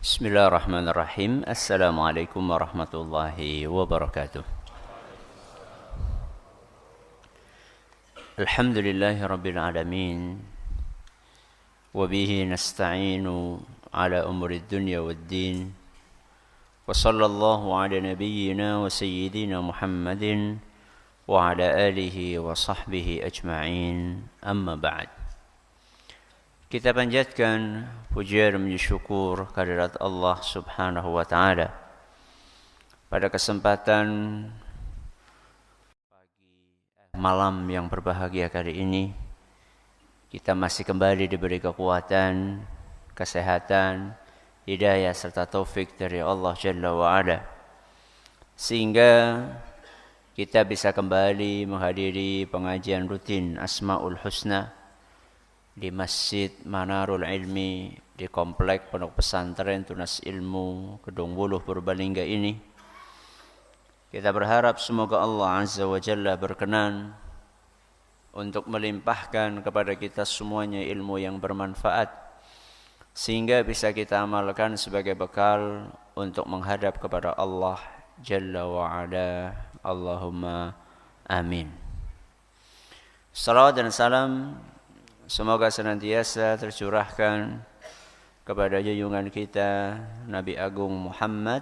Bismillahirrahmanirrahim. Assalamualaikum warahmatullahi wabarakatuh. Alhamdulillahi rabbil alamin. Wabihi nasta'inu ala umuri dunya waddin. Wa sallallahu ala nabiyyina wa sayyidina Muhammadin wa ala alihi wa sahbihi ajma'in. Amma ba'd. Kita panjatkan pujian dan syukur kehadirat Allah Subhanahu wa taala. Pada kesempatan malam yang berbahagia kali ini, kita masih kembali diberi kekuatan, kesehatan, hidayah serta taufik dari Allah Jalla wa Ala, sehingga kita bisa kembali menghadiri pengajian rutin Asmaul Husna di Masjid Manarul Ilmi di Komplek Pondok Pesantren Tunas Ilmu Kedung Wuluh Purbalingga ini. Kita berharap semoga Allah Azza wa Jalla berkenan untuk melimpahkan kepada kita semuanya ilmu yang bermanfaat, sehingga bisa kita amalkan sebagai bekal untuk menghadap kepada Allah Jalla wa Ala. Allahumma amin. Salawat dan salam semoga senantiasa tercurahkan kepada junjungan kita Nabi Agung Muhammad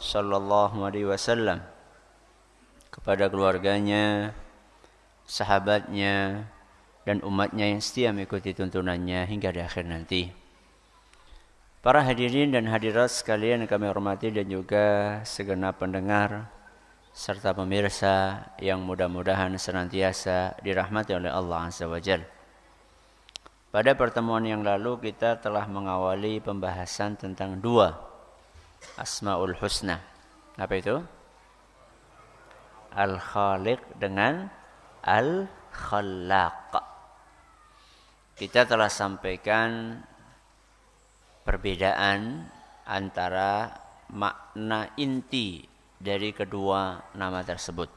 sallallahu alaihi wasallam, kepada keluarganya, sahabatnya, dan umatnya yang setia mengikuti tuntunannya hingga di akhir nanti. Para hadirin dan hadirat sekalian yang kami hormati, dan juga segenap pendengar serta pemirsa yang mudah-mudahan senantiasa dirahmati oleh Allah Azza wa Jalla. Pada pertemuan yang lalu kita telah mengawali pembahasan tentang dua Asmaul Husna. Apa itu? Al-Khaliq dengan Al-Khallaq. Kita telah sampaikan perbedaan antara makna inti dari kedua nama tersebut.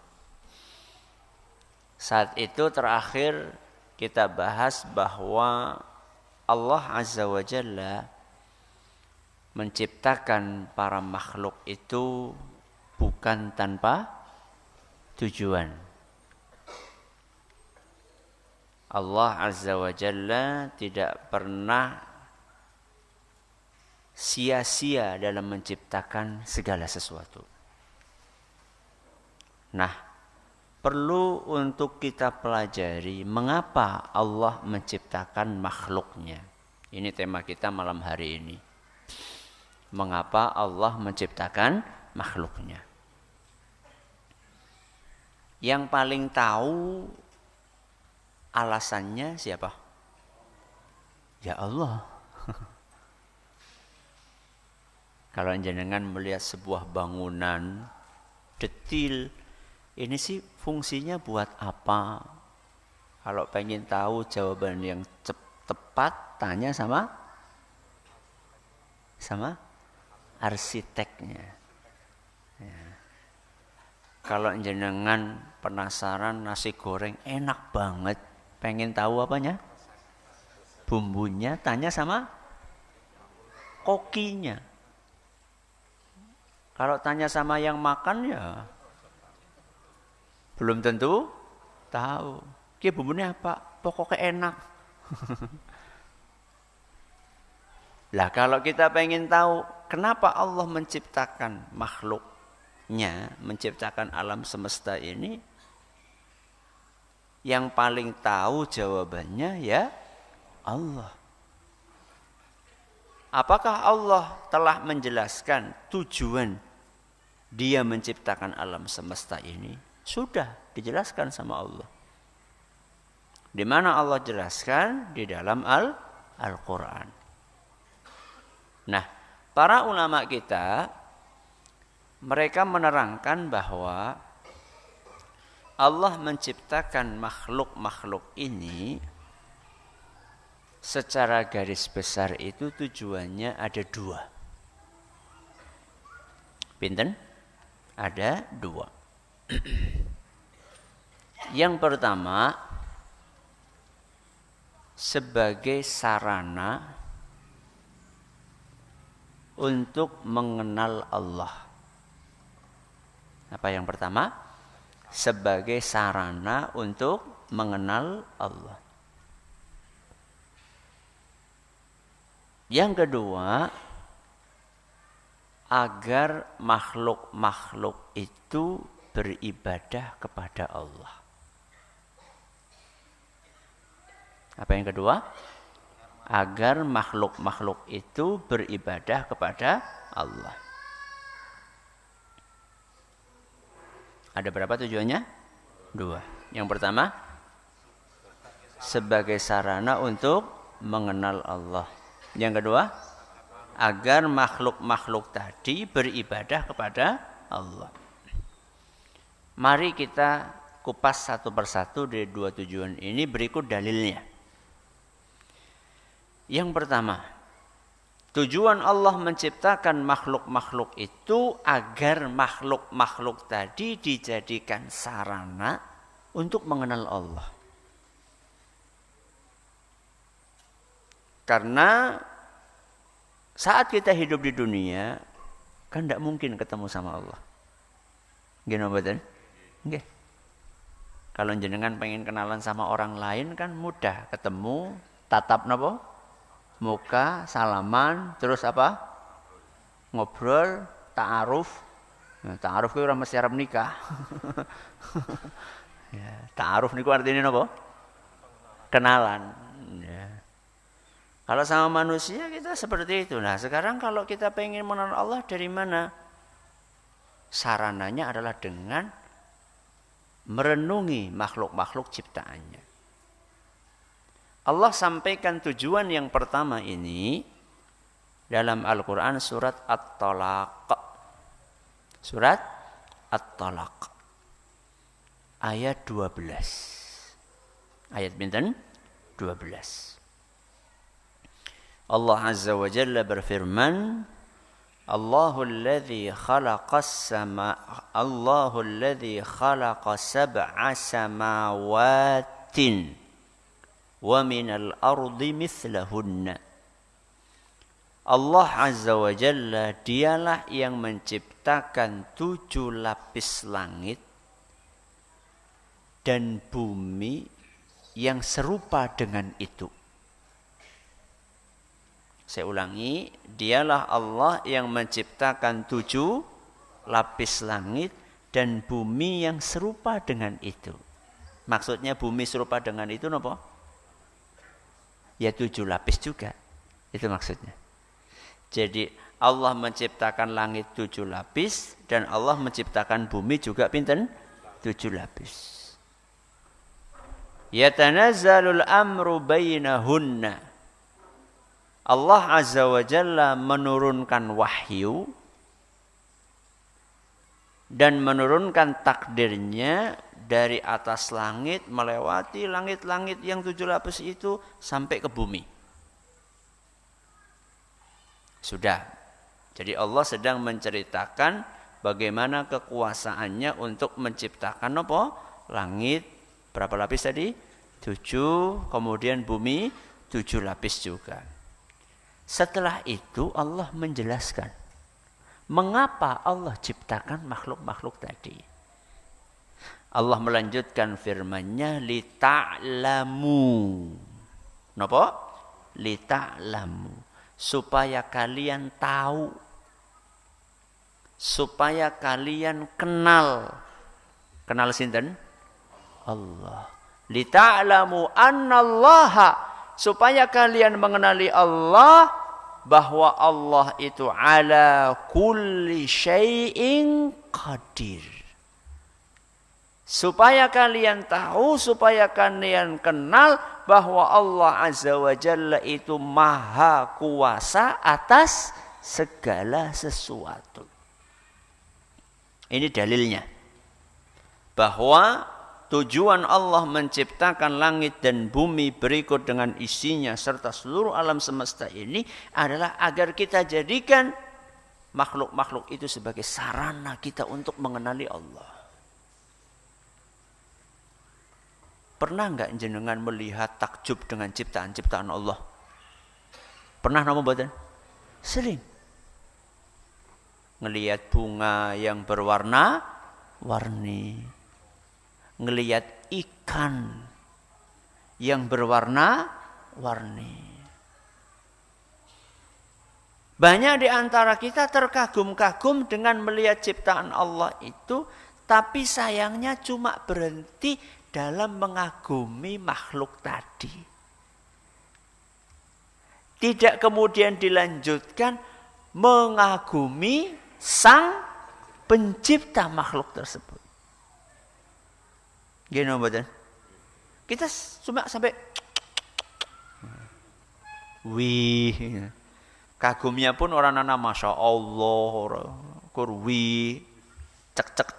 Saat itu terakhir kita bahas bahwa Allah Azza wa Jalla menciptakan para makhluk itu bukan tanpa tujuan. Allah Azza wa Jalla tidak pernah sia-sia dalam menciptakan segala sesuatu. Nah, perlu untuk kita pelajari mengapa Allah menciptakan makhluknya. Ini tema kita malam hari ini. Mengapa Allah menciptakan makhluknya? Yang paling tahu alasannya siapa? Ya Allah. Kalau jenengan melihat sebuah bangunan detil, ini sih fungsinya buat apa? Kalau pengen tahu jawaban yang tepat, tanya sama arsiteknya. Ya. Kalau jenengan penasaran nasi goreng enak banget, pengen tahu apanya? Bumbunya, tanya sama kokinya. Kalau tanya sama yang makan ya belum tentu tahu. Ki bumbunya apa? Pokoknya enak. Lah kalau kita pengen tahu kenapa Allah menciptakan makhluknya, menciptakan alam semesta ini, yang paling tahu jawabannya ya Allah. Apakah Allah telah menjelaskan tujuan Dia menciptakan alam semesta ini? Sudah dijelaskan sama Allah. Di mana Allah jelaskan? Di dalam Al-Quran. Nah, para ulama kita, mereka menerangkan bahwa Allah menciptakan makhluk-makhluk ini secara garis besar itu tujuannya ada dua. Pinten? Ada dua. Yang pertama, sebagai sarana untuk mengenal Allah. Apa yang pertama? Sebagai sarana untuk mengenal Allah. Yang kedua, agar makhluk-makhluk itu beribadah kepada Allah. Apa yang kedua? Agar makhluk-makhluk itu beribadah kepada Allah. Ada berapa tujuannya? 2. Yang pertama, sebagai sarana untuk mengenal Allah. Yang kedua, agar makhluk-makhluk tadi beribadah kepada Allah. Mari kita kupas satu persatu dari 2 tujuan ini, berikut dalilnya. Yang pertama, tujuan Allah menciptakan makhluk-makhluk itu agar makhluk-makhluk tadi dijadikan sarana untuk mengenal Allah. Karena saat kita hidup di dunia, kan tidak mungkin ketemu sama Allah. Gimana betul? Nggih. Kalau jenengan pengen kenalan sama orang lain kan mudah, ketemu, tatap napa? Muka, salaman, terus apa? Ngobrol, ta'aruf. Nah, ta'aruf itu orang mesti arep nikah. Ya, ta'aruf niku artinya napa? Kenalan. Ya. Kalau sama manusia kita seperti itu. Nah, sekarang kalau kita pengen mengenal Allah dari mana? Sarananya adalah dengan merenungi makhluk-makhluk ciptaannya. Allah sampaikan tujuan yang pertama ini dalam Al-Quran surat At-Talaq. Surat At-Talaq. Ayat 12. Ayat binten? 12. Allah Azza wa Jalla berfirman, Allahul ladzi khalaqas sab'a samawatin wa minal ardi mithlahunna. Allah Azza wa Jalla dialah yang menciptakan 7 lapis langit dan bumi yang serupa dengan itu. Saya ulangi, dialah Allah yang menciptakan 7 lapis langit dan bumi yang serupa dengan itu. Maksudnya bumi serupa dengan itu apa? Ya 7 lapis juga. Itu maksudnya. Jadi Allah menciptakan langit 7 lapis dan Allah menciptakan bumi juga pinten? 7 lapis. Yatanazzalul amru bainahunna. Allah Azza wa Jalla menurunkan wahyu dan menurunkan takdirnya dari atas langit melewati langit-langit yang 7 lapis itu sampai ke bumi. Sudah. Jadi Allah sedang menceritakan bagaimana kekuasaannya untuk menciptakan apa? Langit berapa lapis tadi? 7, kemudian bumi 7 lapis juga. Setelah itu Allah menjelaskan mengapa Allah ciptakan makhluk-makhluk tadi. Allah melanjutkan firman-Nya lita'lamu. Napa? Lita'lamu. Supaya kalian tahu. Supaya kalian kenal. Kenal sinten? Allah. Lita'lamu annallaha. Supaya kalian mengenali Allah, bahwa Allah itu ala kulli syai'in qadir. Supaya kalian tahu, supaya kalian kenal bahwa Allah Azza wa Jalla itu maha kuasa atas segala sesuatu. Ini dalilnya. Bahwa tujuan Allah menciptakan langit dan bumi berikut dengan isinya serta seluruh alam semesta ini adalah agar kita jadikan makhluk-makhluk itu sebagai sarana kita untuk mengenali Allah. Pernah enggak jenengan melihat takjub dengan ciptaan-ciptaan Allah? Pernah nama badan? Sering. ngelihat bunga yang berwarna-warni, ngelihat ikan yang berwarna-warni. Banyak di antara kita terkagum-kagum dengan melihat ciptaan Allah itu, tapi sayangnya cuma berhenti dalam mengagumi makhluk tadi. Tidak kemudian dilanjutkan mengagumi sang pencipta makhluk tersebut. Gini mboten? Kita cuma sampai wih. Kagumnya pun orang nana masya Allah, kurwi, cek.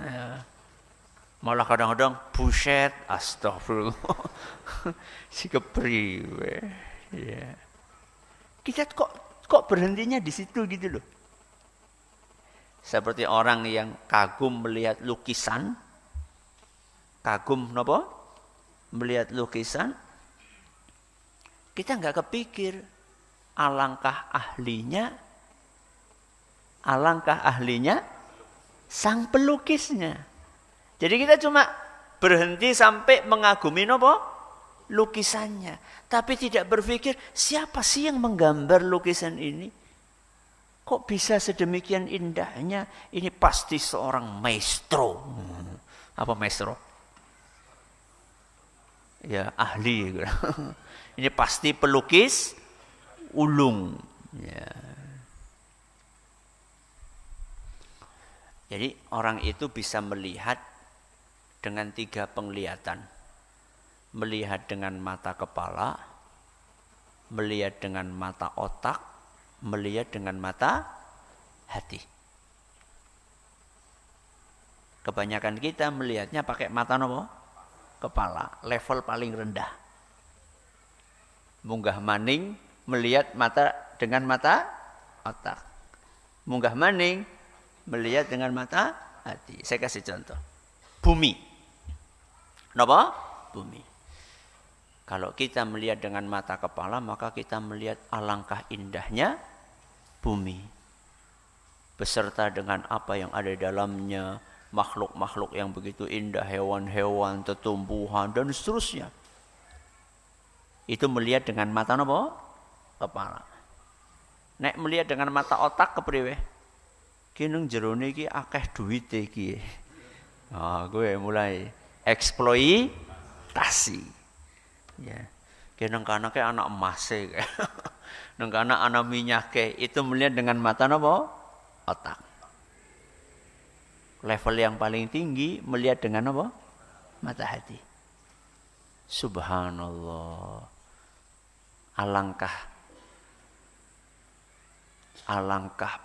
Ya. Malah kadang-kadang buset, astagfirullah, si kepriwe. Ya. Kita kok berhentinya di situ gitu loh. Seperti orang yang kagum melihat lukisan, kagum melihat lukisan, kita nggak kepikir. Alangkah ahlinya sang pelukisnya. Jadi kita cuma berhenti sampai mengagumi lukisannya, tapi tidak berpikir siapa sih yang menggambar lukisan ini? Kok bisa sedemikian indahnya? Ini pasti seorang maestro. Apa maestro? Ya, ahli. Ini pasti pelukis ulung. Ya. Jadi orang itu bisa melihat dengan 3 penglihatan. Melihat dengan mata kepala, melihat dengan mata otak, melihat dengan mata hati. Kebanyakan kita melihatnya pakai mata kepala, level paling rendah. Munggah maning melihat dengan mata otak. Munggah maning melihat dengan mata hati. Saya kasih contoh. Bumi. Napa? Bumi. Kalau kita melihat dengan mata kepala, maka kita melihat alangkah indahnya bumi. Beserta dengan apa yang ada di dalamnya, makhluk-makhluk yang begitu indah, hewan-hewan, tumbuhan dan seterusnya. Itu melihat dengan mata kepala. Nek melihat dengan mata otak kepriwe? Ki nang jerone iki akeh duwite iki. Gue mulai eksploitasi. Ya. Ki nang kanake anak emase. Nang kana anak minyake, itu melihat dengan mata otak. Level yang paling tinggi melihat dengan mata hati. Subhanallah. Alangkah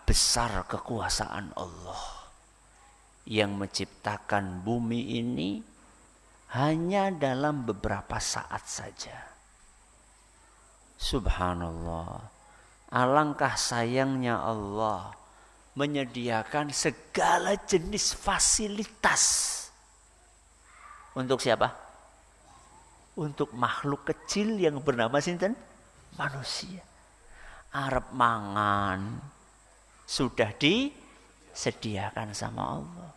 besar kekuasaan Allah yang menciptakan bumi ini hanya dalam beberapa saat saja. Subhanallah. Alangkah sayangnya Allah menyediakan segala jenis fasilitas. Untuk siapa? Untuk makhluk kecil yang bernama sinten? Manusia. Arep mangan sudah disediakan sama Allah.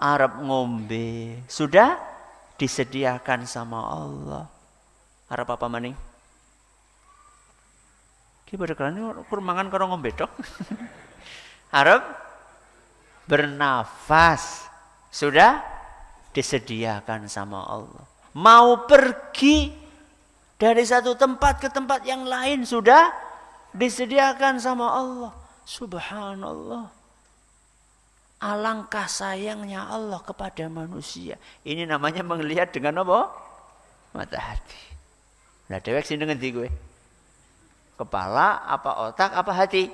Arep ngombe sudah disediakan sama Allah. Arep apa maning? Ki pada kelane kur mangan karo ngombe tok. Arep bernafas sudah disediakan sama Allah. Mau pergi dari satu tempat ke tempat yang lain sudah disediakan sama Allah. Subhanallah. Alangkah sayangnya Allah kepada manusia. Ini namanya melihat dengan apa? Mata hati. Nah, dewek sini dengan gue. Kepala, apa otak, apa hati?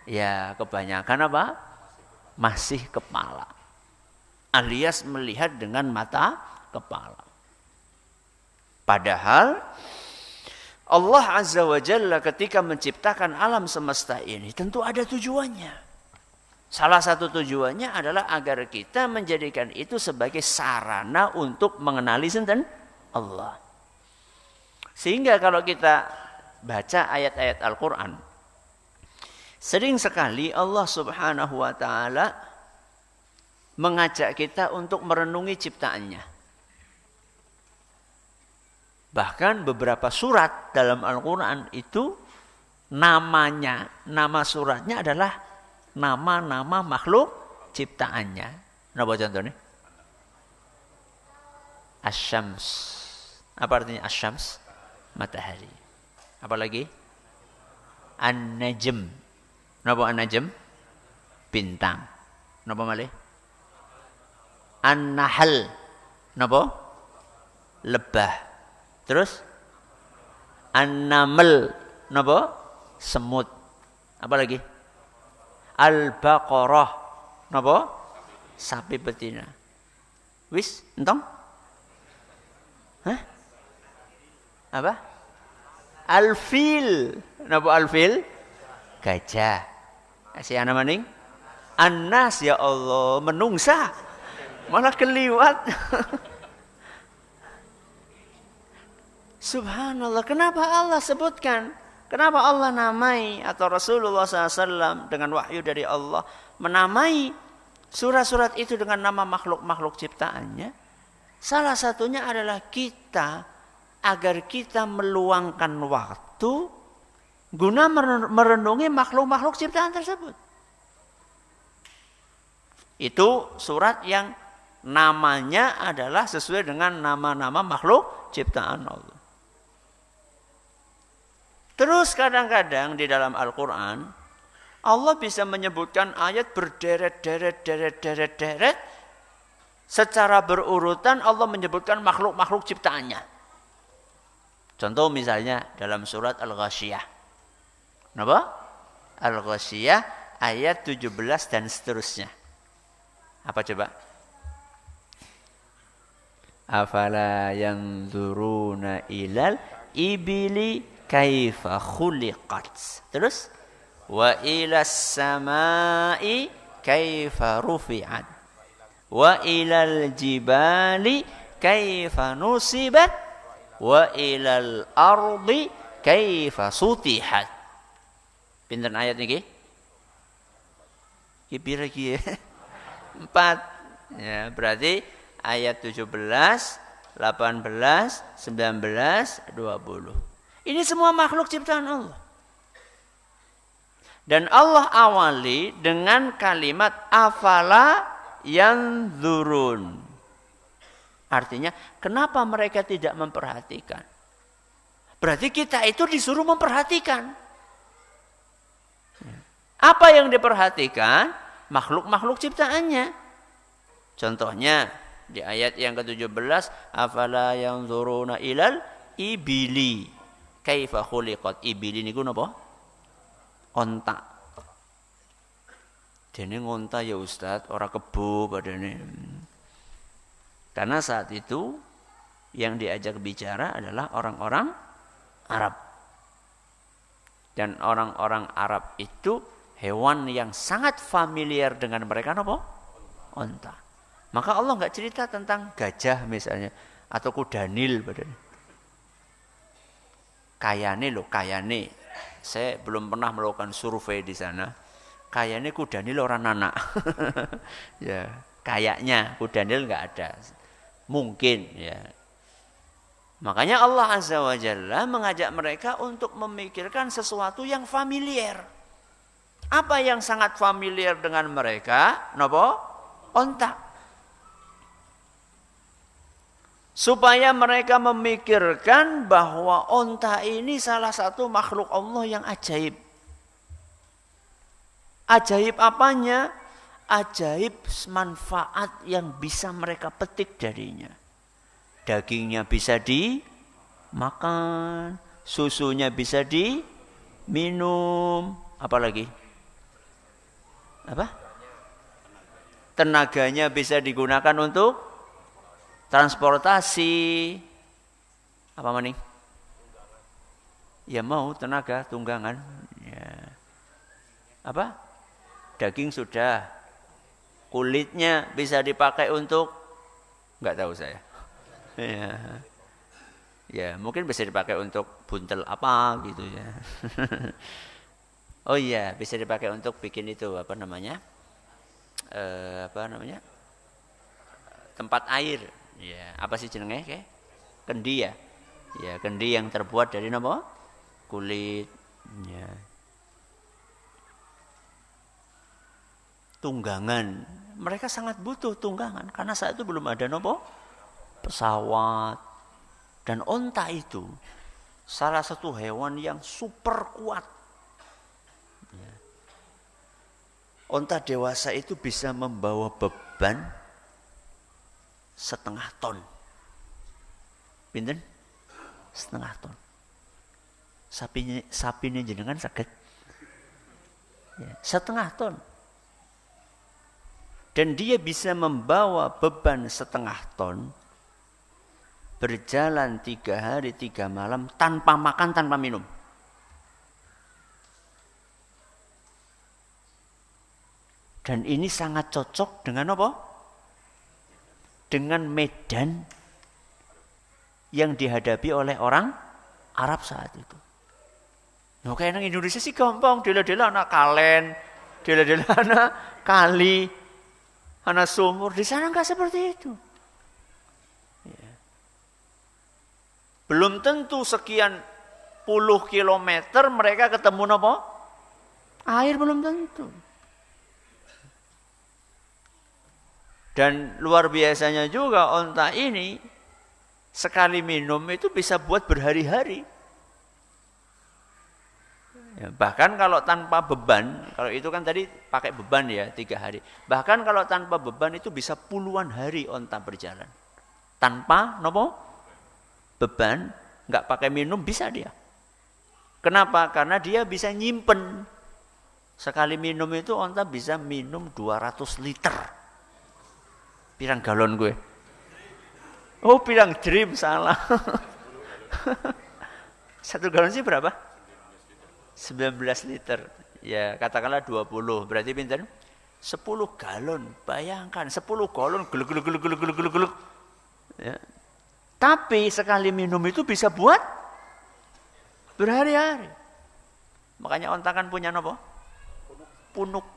Ya, kebanyakan apa? Masih kepala. Alias melihat dengan mata kepala. Padahal Allah Azza wa Jalla ketika menciptakan alam semesta ini tentu ada tujuannya. Salah satu tujuannya adalah agar kita menjadikan itu sebagai sarana untuk mengenali sinten Allah. Sehingga kalau kita baca ayat-ayat Al-Quran, Sering sekali Allah Subhanahu wa taala mengajak kita untuk merenungi ciptaannya. Bahkan beberapa surat dalam Al-Quran itu nama suratnya adalah nama-nama makhluk ciptaannya. Napa contohnya? Asy-Syams. Apa artinya Asy-Syams? Matahari. Apa lagi? An-Najm. Napa An-Najm? Bintang. Napa malih? An-Nahl. Napa? Lebah. Terus An-Naml. Napa? Semut. Apa lagi? Al-Baqarah. Napa? Sapi betina. Wis, entong? Hah? Apa? Al-Fil. Napa Al-Fil? Gajah. Si ana maning? An-Nas, ya Allah, menungsa. Malah keliwat. Subhanallah, kenapa Allah sebutkan? Kenapa Allah namai atau Rasulullah SAW dengan wahyu dari Allah menamai surat-surat itu dengan nama makhluk-makhluk ciptaannya? Salah satunya adalah kita, agar kita meluangkan waktu guna merenungi makhluk-makhluk ciptaan tersebut. Itu surat yang namanya adalah sesuai dengan nama-nama makhluk ciptaan Allah. Terus kadang-kadang di dalam Al-Quran Allah bisa menyebutkan ayat berderet-deret secara berurutan. Allah menyebutkan makhluk-makhluk ciptaannya. Contoh misalnya dalam surat Al-Ghasyiyah. Kenapa? Al-Ghasyiyah ayat 17 dan seterusnya. Apa coba? Afala yanzuruna ilal ibili kaifa khuliqat. Terus wa ilas samai kaifa rufi'at wa ilal jibali kaifa nusibat wa ilal ardi kaifa sutihat. Pinten ayat niki? Ki pira ki? 4. Ya, berarti ayat 17, 18, 19, 20. Ini semua makhluk ciptaan Allah. Dan Allah awali dengan kalimat afala yanzurun. Artinya, kenapa mereka tidak memperhatikan? Berarti kita itu disuruh memperhatikan. Apa yang diperhatikan? Makhluk-makhluk ciptaannya. Contohnya di ayat yang ke-17, afala yanzuruna ilal ibili kaifa khuliqat. Ibili niku napa? Onta. Dene onta ya Ustaz, ora kebo padane. Karena saat itu yang diajak bicara adalah orang-orang Arab. Dan orang-orang Arab itu hewan yang sangat familiar dengan mereka napa? Onta. Maka Allah enggak cerita tentang gajah misalnya atau kuda nil padane. Kayane. Saya belum pernah melakukan survei di sana. Kayane kuda nil orang anak. Ya, kayaknya kuda nil enggak ada. Mungkin ya. Makanya Allah Azza wa Jalla mengajak mereka untuk memikirkan sesuatu yang familiar. Apa yang sangat familiar dengan mereka? Napa? Onta. Supaya mereka memikirkan bahwa onta ini salah satu makhluk Allah yang ajaib. Ajaib apanya? Ajaib manfaat yang bisa mereka petik darinya. Dagingnya bisa dimakan, susunya bisa diminum, apalagi? Apa? Tenaganya bisa digunakan untuk transportasi. Apa maning? Ya mau tenaga tunggangan. Ya. Apa? Daging sudah. Kulitnya bisa dipakai untuk, enggak tahu saya. Ya. Ya, mungkin bisa dipakai untuk buntel apa gitu ya. Oh iya, bisa dipakai untuk bikin itu apa namanya? Apa namanya? Tempat air. Ya, apa sih jenenge kayak? Kendi ya. Ya, kendi yang terbuat dari apa? Kulit. Ya. Tunggangan. Mereka sangat butuh tunggangan karena saat itu belum ada nopo pesawat. Dan onta itu salah satu hewan yang super kuat. Ya. Onta dewasa itu bisa membawa beban 0,5 ton. Pinten? 0,5 ton. Sapinya jenengan sakit. Ya, 0,5 ton. Dan dia bisa membawa beban 0,5 ton berjalan 3 hari 3 malam tanpa makan, tanpa minum. Dan ini sangat cocok dengan apa? Dengan medan yang dihadapi oleh orang Arab saat itu. Nah, kayak yang Indonesia sih gampang, dela-dela anak kalen, dela-dela anak kali, anak sumur. Di sana enggak seperti itu. Ya. Belum tentu sekian puluh kilometer mereka ketemu apa? Air belum tentu. Dan luar biasanya juga onta ini sekali minum itu bisa buat berhari-hari. Ya, bahkan kalau tanpa beban, kalau itu kan tadi pakai beban ya 3 hari. Bahkan kalau tanpa beban itu bisa puluhan hari onta berjalan. Tanpa nopo beban, nggak pakai minum bisa dia. Kenapa? Karena dia bisa nyimpen. Sekali minum itu onta bisa minum 200 liter. Pirang galon gue? Oh, pirang dream, salah. 1 galon sih berapa? 19 liter. Ya, katakanlah 20. Berarti pinter? 10 galon. Bayangkan, 10 galon geluk. Ya. Tapi sekali minum itu bisa buat berhari-hari. Makanya onta kan punya apa? Punuk.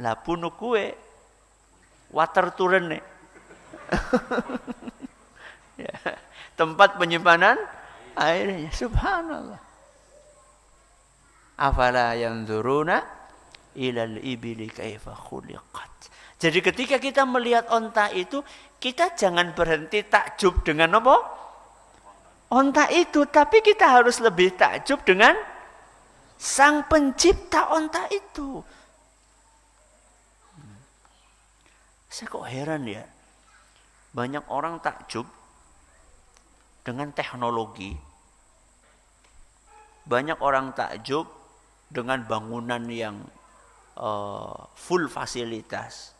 Lah punuk gue water turun nih. Ya, tempat penyimpanan airnya. Subhanallah. Afala yanzuruna ilal ibili kaifa khuliqat. Jadi ketika kita melihat onta itu, kita jangan berhenti takjub dengan apa? Onta itu, tapi kita harus lebih takjub dengan sang pencipta onta itu. Saya kok heran ya, banyak orang takjub dengan teknologi, banyak orang takjub dengan bangunan yang full fasilitas.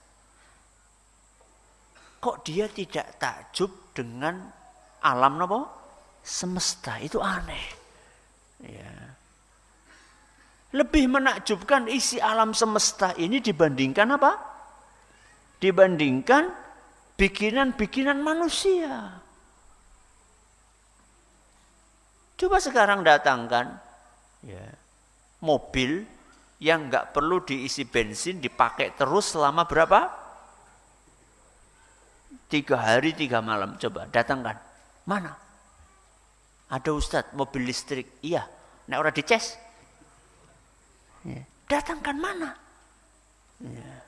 Kok dia tidak takjub dengan alam apa? Semesta, itu aneh. Ya. Lebih menakjubkan isi alam semesta ini dibandingkan apa? Dibandingkan bikinan-bikinan manusia. Coba sekarang datangkan ya, mobil yang nggak perlu diisi bensin, dipakai terus selama berapa? 3 hari 3 malam. Coba datangkan. Mana? Ada Ustadz mobil listrik. Iya. Nek ora dicas. Ya. Datangkan mana? Ya.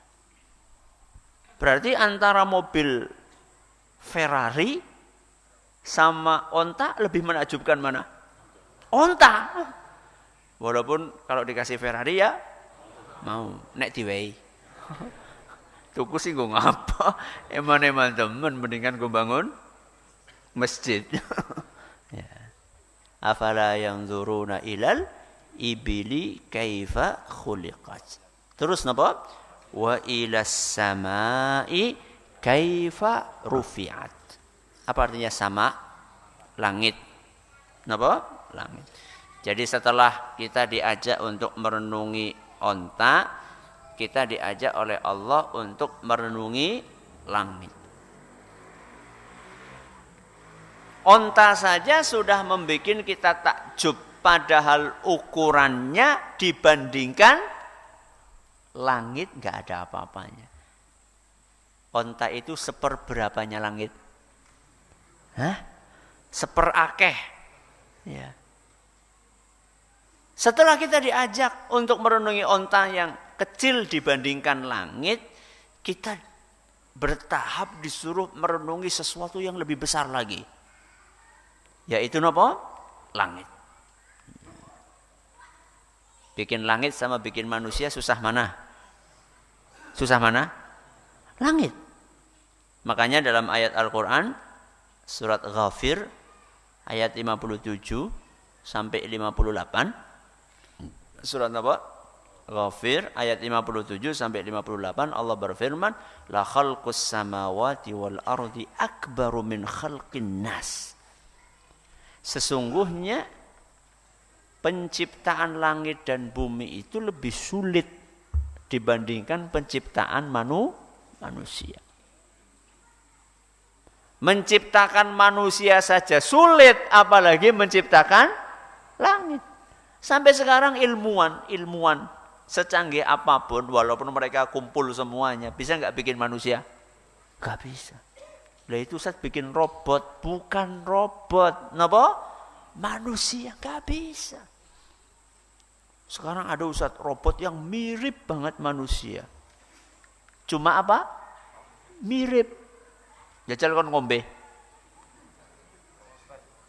Berarti antara mobil Ferrari sama onta lebih menakjubkan mana? Onta. Walaupun kalau dikasih Ferrari ya mau. Nek diwehi. Tuku sih gue ngapa? Eman-eman temen mendingan gue bangun masjid. Ya. Afala yanzuruna ilal ibili kaifa khuliqat. Terus napa? Wa ilas samai kaifa rufi'at. Apa artinya sama? Langit. Napa? Langit. Jadi setelah kita diajak untuk merenungi onta, kita diajak oleh Allah untuk merenungi langit. Onta saja sudah membuat kita takjub padahal ukurannya dibandingkan langit nggak ada apa-apanya. Onta itu seperberapanya langit? Hah? Seperakeh. Ya. Setelah kita diajak untuk merenungi onta yang kecil dibandingkan langit, kita bertahap disuruh merenungi sesuatu yang lebih besar lagi. Yaitu apa? Langit. Bikin langit sama bikin manusia susah mana? Susah mana? Langit. Makanya dalam ayat Al-Quran, surat Ghafir, ayat 57 sampai 58. Surat apa? Ghafir, ayat 57 sampai 58, Allah berfirman, La khalqus samawati wal ardi akbaru min khalqin nas. Sesungguhnya penciptaan langit dan bumi itu lebih sulit dibandingkan penciptaan manusia. Menciptakan manusia saja sulit, apalagi menciptakan langit. Sampai sekarang ilmuwan secanggih apapun, walaupun mereka kumpul semuanya, bisa nggak bikin manusia? Nggak bisa. Lah itu Ustaz bikin robot, bukan robot, napa? Manusia, nggak bisa. Sekarang ada Ustaz robot yang mirip banget manusia. Cuma apa? Mirip. Jajal kon ngombe.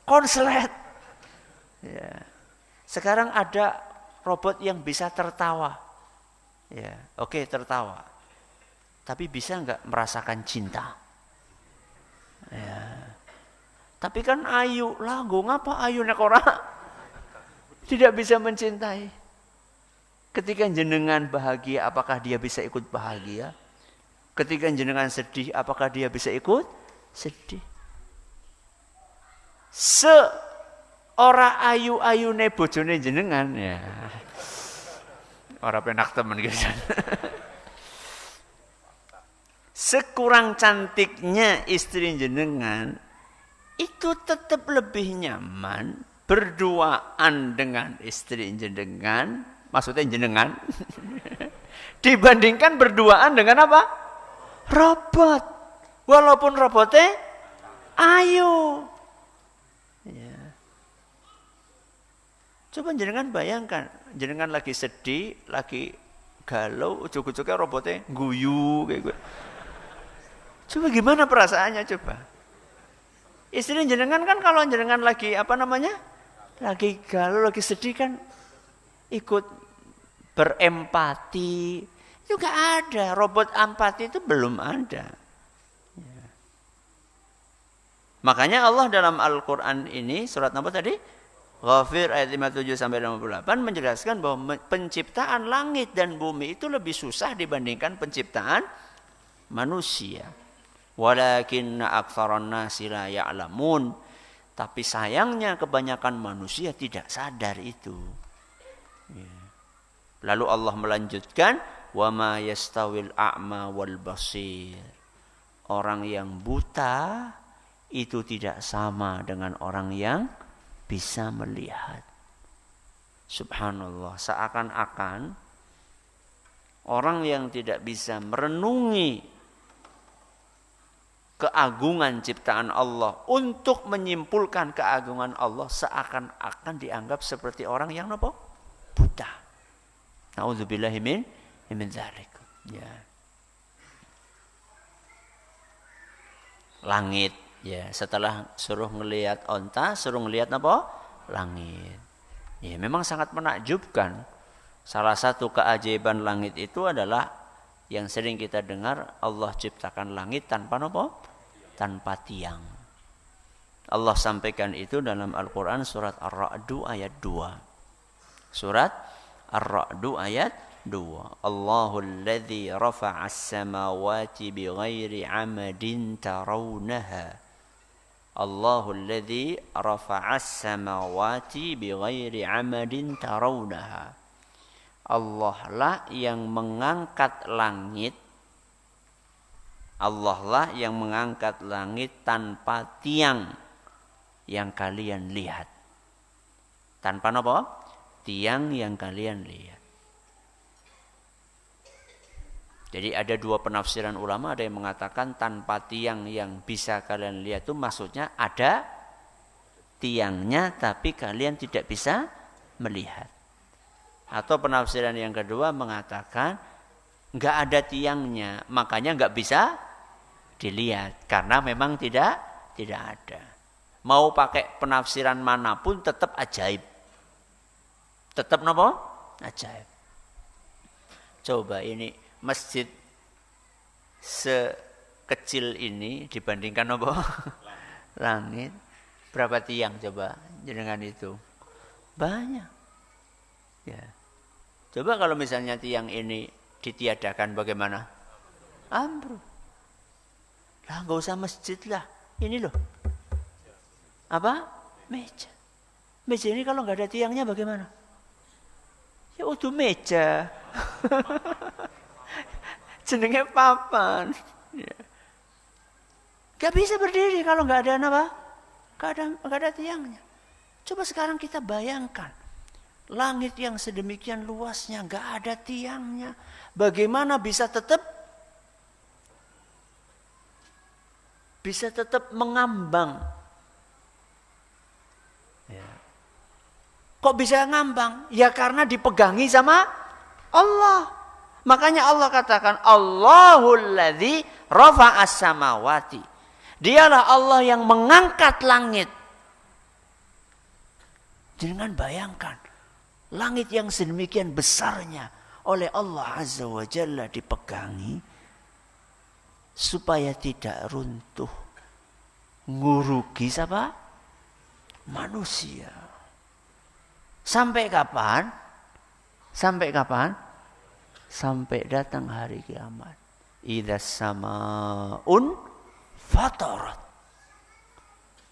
Konslet. Ya. Sekarang ada robot yang bisa tertawa. Ya, oke, tertawa. Tapi bisa enggak merasakan cinta? Ya. Tapi kan ayu, lah ngapa ayu nek ora? Tidak bisa mencintai. Ketika jenengan bahagia, apakah dia bisa ikut bahagia? Ketika jenengan sedih, apakah dia bisa ikut sedih? Ora ayu-ayune bojone jenengan ya. Ora penak temen gitu. Sekurang cantiknya istri jenengan, itu tetap lebih nyaman berduaan dengan istri jenengan, maksudnya jenengan, dibandingkan berduaan dengan apa? Robot. Walaupun robotnya ayu. Ya. Coba jenengan bayangkan, jenengan lagi sedih, lagi galau, ujug-ujugnya robotnya guyu kayak gue. Coba gimana perasaannya coba? Istri jenengan kan kalau jenengan lagi lagi galau, lagi sedih kan ikut berempati. Itu gak ada, robot empati itu belum ada. Ya. Makanya Allah dalam Al-Quran ini, surat apa tadi? Ghafir ayat 57 sampai 58 menjelaskan bahwa penciptaan langit dan bumi itu lebih susah dibandingkan penciptaan manusia. Walakinna aktsaran nasi la ya'lamun. Tapi sayangnya kebanyakan manusia tidak sadar itu. Ya. Lalu Allah melanjutkan, wa ma yastawil a'ma wal basir. Orang yang buta itu tidak sama dengan orang yang bisa melihat. Subhanallah, seakan-akan orang yang tidak bisa merenungi keagungan ciptaan Allah untuk menyimpulkan keagungan Allah, seakan-akan dianggap seperti orang yang apa? Buta. Nauzubillahi min dzalik. Ya. Langit, ya, setelah suruh ngelihat onta, suruh ngelihat apa? Langit. Ya, memang sangat menakjubkan. Salah satu keajaiban langit itu adalah yang sering kita dengar, Allah ciptakan langit tanpa apa? Tanpa tiang. Allah sampaikan itu dalam Al-Quran surat Ar-Ra'du ayat 2. Surat Ar-Ra'du ayat 2. Allahul ladzi rafa'as samawati bighairi 'amadin tarawnaha. Allahul ladzi rafa'as samawati bighairi 'amadin tarawnaha. Allah lah yang mengangkat langit. Allah lah yang mengangkat langit tanpa tiang yang kalian lihat. Tanpa apa? Tiang yang kalian lihat. Jadi ada dua penafsiran ulama, ada yang mengatakan tanpa tiang yang bisa kalian lihat itu maksudnya ada tiangnya tapi kalian tidak bisa melihat. Atau penafsiran yang kedua mengatakan nggak ada tiangnya, makanya nggak bisa dilihat karena memang tidak ada. Mau pakai penafsiran manapun tetap ajaib. Tetap apa? Ajaib. Coba ini masjid sekecil ini dibandingkan apa? Langit. Berapa tiang coba dengan itu? Banyak. Ya. Coba kalau misalnya tiang ini ditiadakan bagaimana? Ambruk. Lah enggak usah masjid lah. Ini loh. Apa? Meja. Meja ini kalau enggak ada tiangnya bagaimana? Ya udah meja. Jenenge papan. Ya. Gak bisa berdiri kalau nggak ada apa? Nggak ada tiangnya. Coba sekarang kita bayangkan langit yang sedemikian luasnya nggak ada tiangnya. Bagaimana bisa tetap mengambang? Ya. Kok bisa ngambang? Ya karena dipegangi sama Allah. Makanya Allah katakan Allahul ladzi rafa'as samawati. Dialah Allah yang mengangkat langit. Jangan bayangkan langit yang sedemikian besarnya oleh Allah Azza wa Jalla dipegangi supaya tidak runtuh. Ngurugi siapa? Manusia. Sampai kapan? Sampai kapan? Sampai datang hari kiamat. Idza samaun fatarat.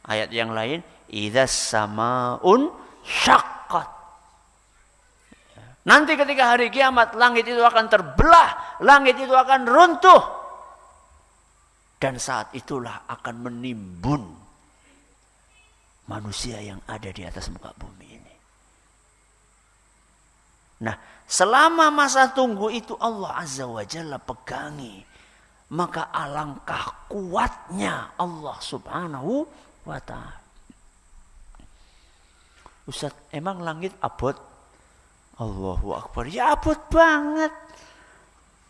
Ayat yang lain, idza samaun syaqqat. Nanti ketika hari kiamat langit itu akan terbelah, langit itu akan runtuh. Dan saat itulah akan menimbun manusia yang ada di atas muka bumi ini. Nah, selama masa tunggu itu Allah Azza wa Jalla pegangi. Maka alangkah kuatnya Allah Subhanahu wa ta'ala. Ustaz, emang langit abot? Allahu Akbar. Ya abot banget.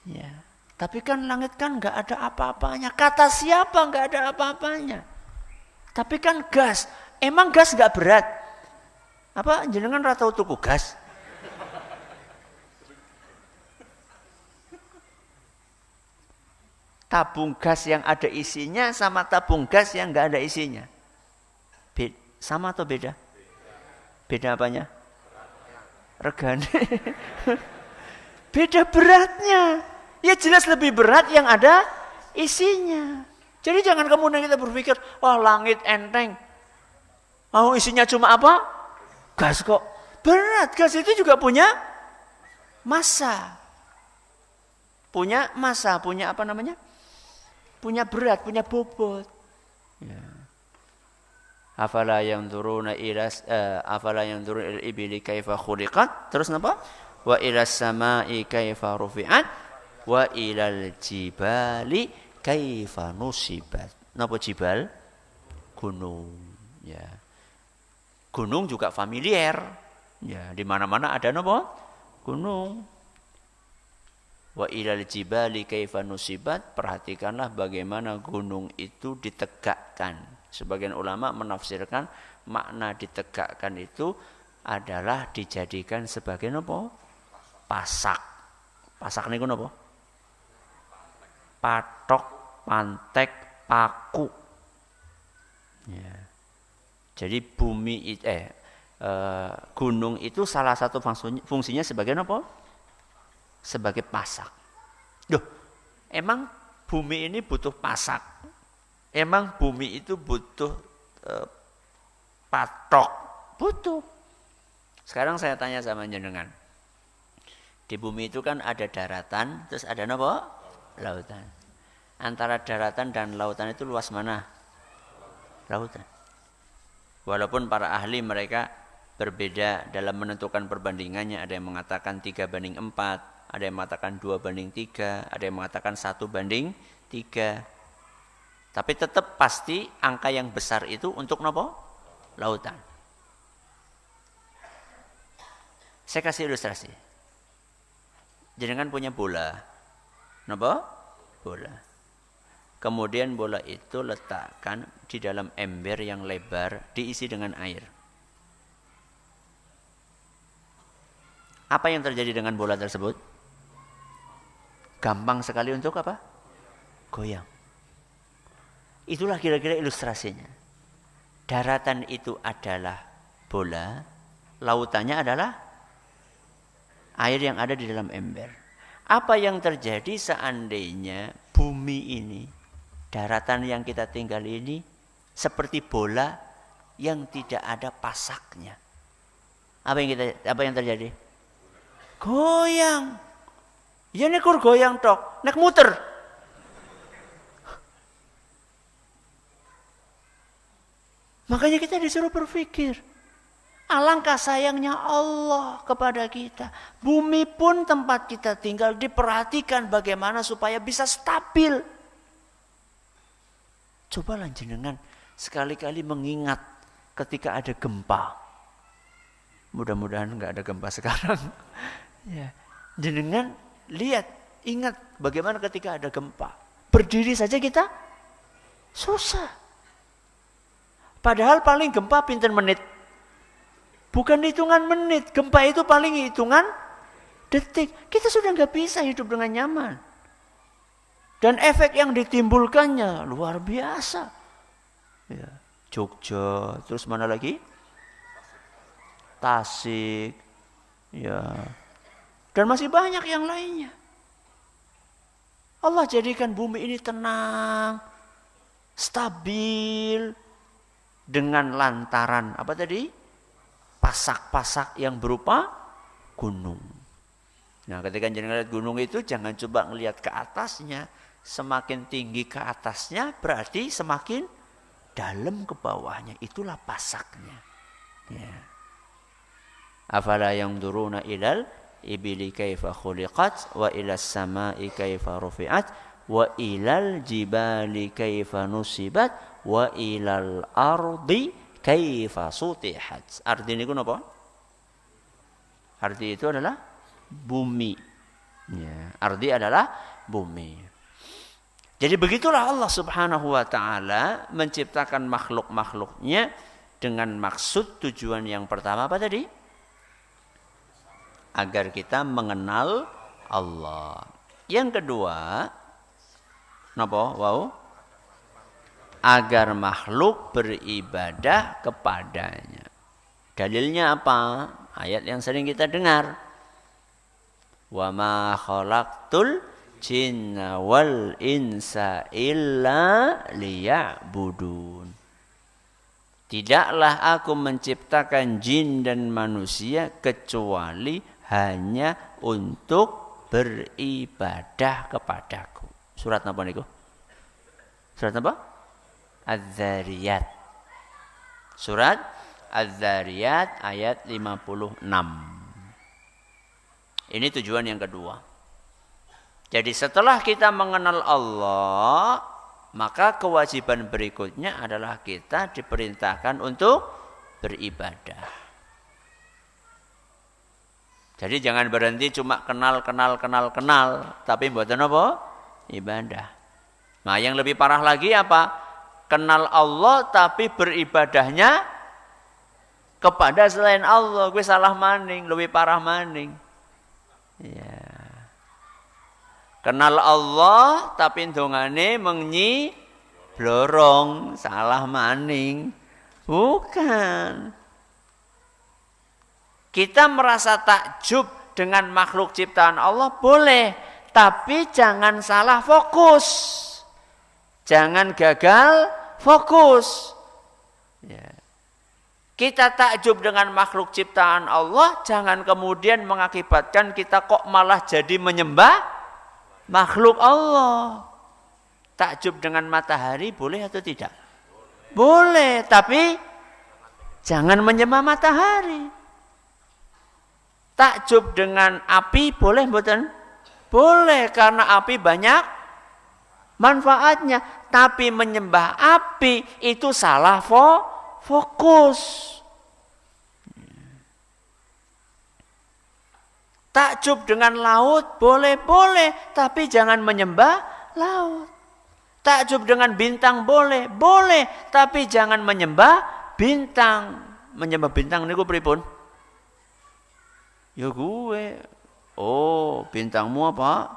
Ya. Tapi kan langit kan gak ada apa-apanya. Kata siapa gak ada apa-apanya? Tapi kan gas. Emang gas gak berat? Apa jenengan ratau tuku gas? Tabung gas yang ada isinya sama tabung gas yang nggak ada isinya. Sama atau beda? Beda apanya? Regane. Beda beratnya. Ya jelas lebih berat yang ada isinya. Jadi jangan kemudian kita berpikir, wah langit enteng. Oh isinya cuma apa? Gas kok. Berat, gas itu juga punya massa. Punya massa, punya apa namanya? Punya berat, punya bobot. Ya. Afala yanzuruna ila ibili kaifa khuliqat? Terus apa? Wa ilas samai kaifa rufi'at? Wa ilal jibali kaifa nusibat? Napa jibal? Gunung. Ya. Gunung juga familiar. Ya, di mana-mana ada napa? Gunung. Wa ilal jibali kaifa nusibat, perhatikanlah bagaimana gunung itu ditegakkan. Sebagian ulama menafsirkan makna ditegakkan itu adalah dijadikan sebagai apa? Pasak. Pasak niku napa? Patok, pantek, paku. Ya. Jadi bumi gunung itu salah satu fungsinya sebagai apa? Sebagai pasak. Loh, emang bumi ini butuh pasak? Emang bumi itu butuh patok? Butuh. Sekarang saya tanya sama jenengan. Di bumi itu kan ada daratan, terus ada apa? Lautan. Antara daratan dan lautan itu luas mana? Lautan. Walaupun para ahli mereka berbeda dalam menentukan perbandingannya. Ada yang mengatakan 3:4, ada yang mengatakan 2:3, ada yang mengatakan 1:3. Tapi tetap pasti angka yang besar itu untuk nopo? Lautan. Saya kasih ilustrasi. Jenengan punya bola. Nopo? Bola. Kemudian bola itu letakkan di dalam ember yang lebar, diisi dengan air. Apa yang terjadi dengan bola tersebut? Gampang sekali untuk apa? Goyang. Itulah kira-kira ilustrasinya. Daratan itu adalah bola, lautannya adalah air yang ada di dalam ember. Apa yang terjadi seandainya bumi ini, daratan yang kita tinggal ini, seperti bola yang tidak ada pasaknya? Apa yang terjadi? Goyang. Ya nekur goyang tok, nek muter. Makanya kita disuruh berpikir. Alangkah sayangnya Allah kepada kita. Bumi pun tempat kita tinggal diperhatikan bagaimana supaya bisa stabil. Cobalah jenengan sekali-kali mengingat ketika ada gempa. Mudah-mudahan nggak ada gempa sekarang. Ya. Jenengan lihat, ingat bagaimana ketika ada gempa. Berdiri saja kita susah. Padahal paling gempa pinten menit. Bukan hitungan menit. Gempa itu paling hitungan detik. Kita sudah nggak bisa hidup dengan nyaman. Dan efek yang ditimbulkannya luar biasa. Ya. Jogja, terus mana lagi? Tasik. Ya. Dan masih banyak yang lainnya. Allah jadikan bumi ini tenang, stabil, dengan lantaran apa tadi? Pasak-pasak yang berupa gunung. Nah, ketika jenengan lihat gunung itu jangan coba ngelihat ke atasnya. Semakin tinggi ke atasnya berarti semakin dalam ke bawahnya. Itulah pasaknya. Ya. Afala yanzuruna ilal ibili kaifa khuliqat wa ilas samai kaifa rufi'at wa ilal jibali kaifa nusibat wa ilal ardi kaifa sutihat. Arti ini apa? Arti itu adalah bumi. Ya, arti adalah bumi. Jadi begitulah Allah Subhanahu wa taala menciptakan makhluk-makhluknya dengan maksud tujuan yang pertama apa tadi? Agar kita mengenal Allah. Yang kedua, napa? Wow. Agar makhluk beribadah kepadanya. Dalilnya apa? Ayat yang sering kita dengar. Wa ma khalaqtul jinna wal insa illa liya'budun. Tidaklah aku menciptakan jin dan manusia kecuali hanya untuk beribadah kepadaku. Surat apa niku? Surat apa? Az-Zariyat. Surat Az-Zariyat ayat 56. Ini tujuan yang kedua. Jadi setelah kita mengenal Allah, maka kewajiban berikutnya adalah kita diperintahkan untuk beribadah. Jadi jangan berhenti cuma kenal, tapi mboten apa? Ibadah. Nah, yang lebih parah lagi apa? Kenal Allah tapi beribadahnya kepada selain Allah. Gue salah maning, lebih parah maning. Ya. Kenal Allah tapi ndongane mengnyi blorong, salah maning. Bukan. Kita merasa takjub dengan makhluk ciptaan Allah boleh, tapi jangan salah fokus. Jangan gagal fokus. Ya. Kita takjub dengan makhluk ciptaan Allah, jangan kemudian mengakibatkan kita kok malah jadi menyembah makhluk Allah. Takjub dengan matahari boleh atau tidak? Boleh, tapi Jangan menyembah matahari. Takjub dengan api boleh mboten? Boleh, karena api banyak manfaatnya. Tapi menyembah api itu salah fokus. Takjub dengan laut boleh, tapi jangan menyembah laut. Takjub dengan bintang boleh, tapi jangan menyembah bintang. Menyembah bintang niku pripun? Ya gue. Oh, bintangmu apa?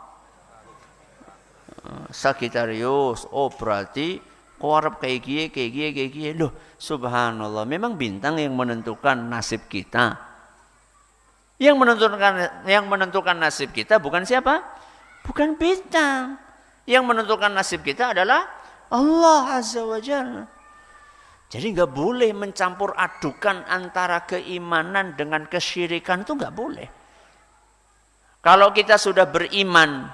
Sagittarius. Oh, berarti kau harap kayak gini. Loh, subhanallah. Memang bintang yang menentukan nasib kita. Yang menentukan nasib kita bukan siapa? Bukan bintang. Yang menentukan nasib kita adalah Allah Azza wa Jalla. Jadi nggak boleh mencampur adukan antara keimanan dengan kesyirikan, itu nggak boleh. Kalau kita sudah beriman,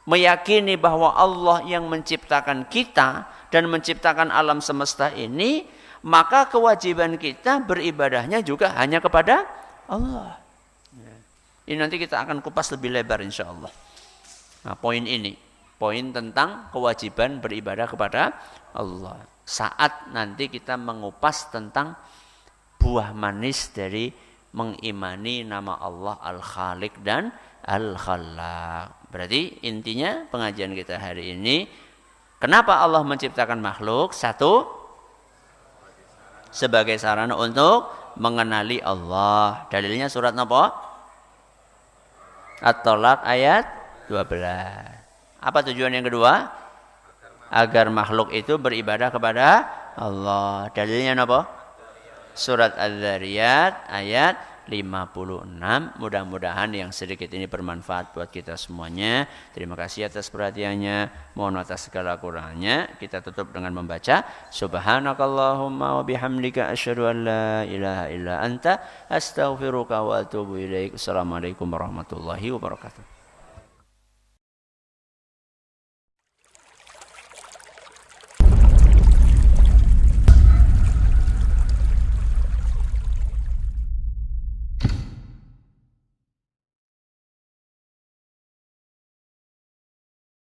meyakini bahwa Allah yang menciptakan kita dan menciptakan alam semesta ini, maka kewajiban kita beribadahnya juga hanya kepada Allah. Ini nanti kita akan kupas lebih lebar insya Allah. Nah, poin ini, poin tentang kewajiban beribadah kepada Allah. Saat nanti kita mengupas tentang buah manis dari mengimani nama Allah Al-Khaliq dan Al-Khallaq. Berarti intinya pengajian kita hari ini, kenapa Allah menciptakan makhluk? Satu, sebagai sarana untuk mengenali Allah. Dalilnya surat apa? At-Tolak ayat 12. Apa tujuan yang kedua? Agar makhluk itu beribadah kepada Allah. Dalilnya apa? Surat Az-Zariyat ayat 56. Mudah-mudahan yang sedikit ini bermanfaat buat kita semuanya. Terima kasih atas perhatiannya. Mohon atas segala kurangnya. Kita tutup dengan membaca Subhanakallahumma wa bihamdika asyhadu an la ilaha illa anta astaghfiruka wa atubu ilaik. Assalamualaikum warahmatullahi wabarakatuh.